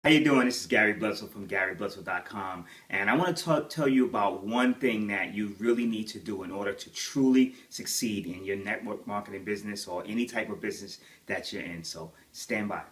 How you doing? This is Gary Bledsoe from GaryBledsoe.com, and I want to tell you about one thing that you really need to do in order to truly succeed in your network marketing business or any type of business that you're in. So stand by.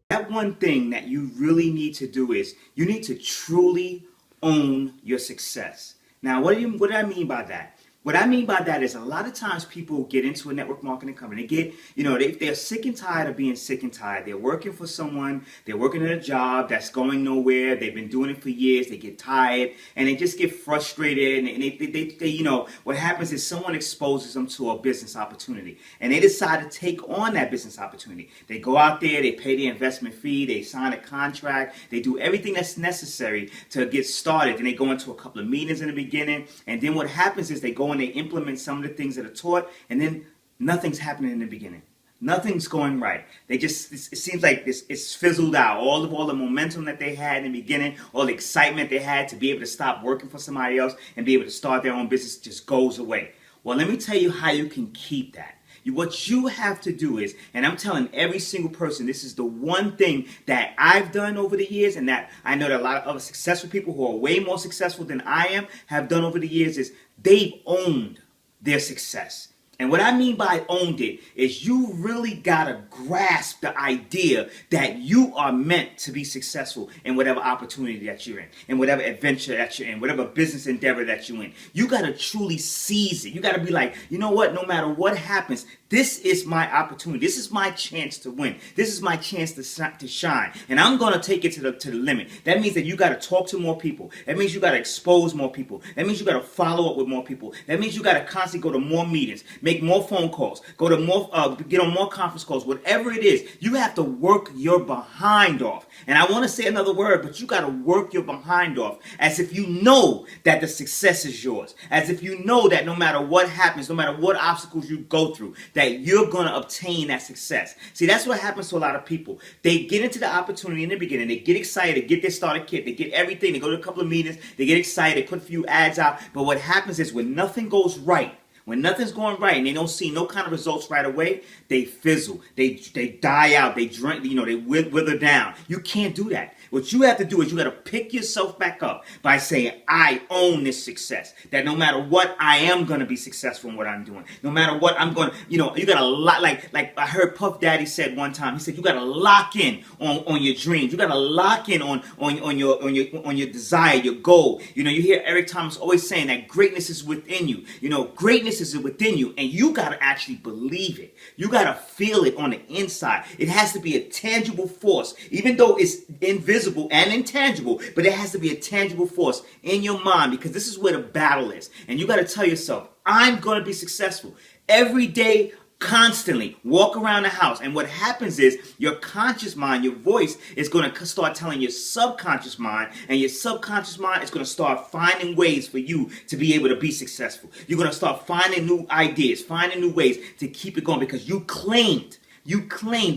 That one thing that you really need to do is you need to truly own your success. Now, what do I mean by that? What I mean by that is a lot of times people get into a network marketing company. They're sick and tired of being sick and tired. They're working for someone. They're working at a job that's going nowhere. They've been doing it for years. They get tired and they just get frustrated. And what happens is someone exposes them to a business opportunity and they decide to take on that business opportunity. They go out there, they pay the investment fee, they sign a contract, they do everything that's necessary to get started. Then they go into a couple of meetings in the beginning. And then what happens is they go and they implement some of the things that are taught, and then nothing's happening in the beginning. Nothing's going right. It seems like it's fizzled out. All the momentum that they had in the beginning, all the excitement they had to be able to stop working for somebody else and be able to start their own business just goes away. Well, let me tell you how you can keep that. What you have to do is, and I'm telling every single person, this is the one thing that I've done over the years and that I know that a lot of other successful people who are way more successful than I am have done over the years is they've owned their success. And what I mean by owned it is you really got to grasp the idea that you are meant to be successful in whatever opportunity that you're in whatever adventure that you're in, whatever business endeavor that you're in. You got to truly seize it. You got to be like, you know what, no matter what happens, this is my opportunity. This is my chance to win. This is my chance to shine. And I'm going to take it to the limit. That means that you got to talk to more people. That means you got to expose more people. That means you got to follow up with more people. That means you got to constantly go to more meetings, make more phone calls, go to more, get on more conference calls, whatever it is. You have to work your behind off. And I want to say another word, but you got to work your behind off as if you know that the success is yours. As if you know that no matter what happens, no matter what obstacles you go through, that you're going to obtain that success. See, that's what happens to a lot of people. They get into the opportunity in the beginning. They get excited, they get their starter kit, they get everything. They go to a couple of meetings, they get excited, they put a few ads out. But what happens is when nothing goes right, when nothing's going right and they don't see no kind of results right away, they fizzle. They die out. They drink, they wither down. You can't do that. What you have to do is you got to pick yourself back up by saying, I own this success. That no matter what, I am going to be successful in what I'm doing. No matter what, I'm going to, you got to like I heard Puff Daddy said one time. He said, you got to lock in on your dreams. You got to lock in on your desire, your goal. You hear Eric Thomas always saying that greatness is within you. Greatness is within you, and you got to actually believe it. You got to feel it on the inside. It has to be a tangible force, even though it's invisible and intangible, but it has to be a tangible force in your mind, because this is where the battle is. And you got to tell yourself, I'm going to be successful every day. Constantly walk around the house, and what happens is your conscious mind, your voice, is going to start telling your subconscious mind, and your subconscious mind is going to start finding ways for you to be able to be successful. You're going to start finding new ideas, finding new ways to keep it going, because you claimed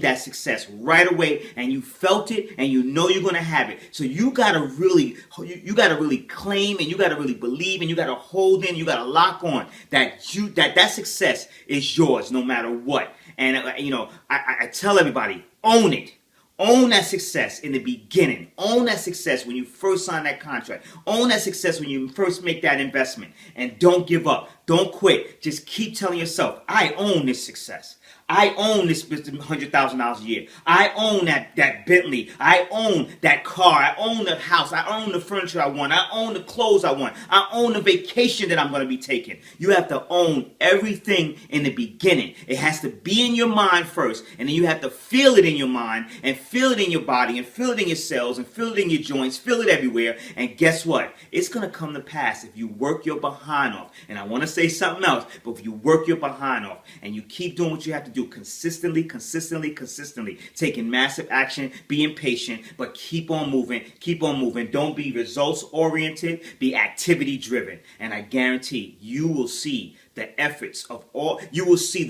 that success right away, and you felt it, and you know you're going to have it. So you got to really claim, and you got to really believe, and you got to hold in, you got to lock on that success is yours no matter what. And I tell everybody, own it. Own that success in the beginning. Own that success when you first sign that contract. Own that success when you first make that investment. And don't give up. Don't quit. Just keep telling yourself, I own this success. I own this $100,000 a year. I own that Bentley. I own that car. I own the house. I own the furniture I want. I own the clothes I want. I own the vacation that I'm going to be taking. You have to own everything in the beginning. It has to be in your mind first, and then you have to feel it in your mind, and feel it in your body, and feel it in your cells, and feel it in your joints, feel it everywhere. And guess what? It's going to come to pass if you work your behind off. And I want to say something else, but if you work your behind off and you keep doing what you have to do consistently, taking massive action, being patient, but keep on moving. Don't be results oriented, be activity driven. And I guarantee you will see the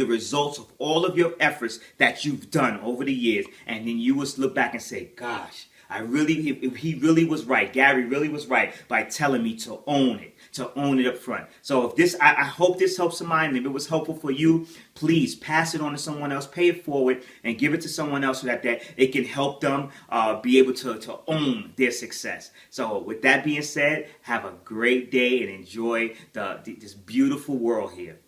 results of all of your efforts that you've done over the years. And then you will look back and say, gosh, He really was right. Gary really was right by telling me to own it up front. So if this, I hope this helps somebody. And if it was helpful for you, please pass it on to someone else, pay it forward, and give it to someone else so that it can help them be able to own their success. So with that being said, have a great day and enjoy this beautiful world here.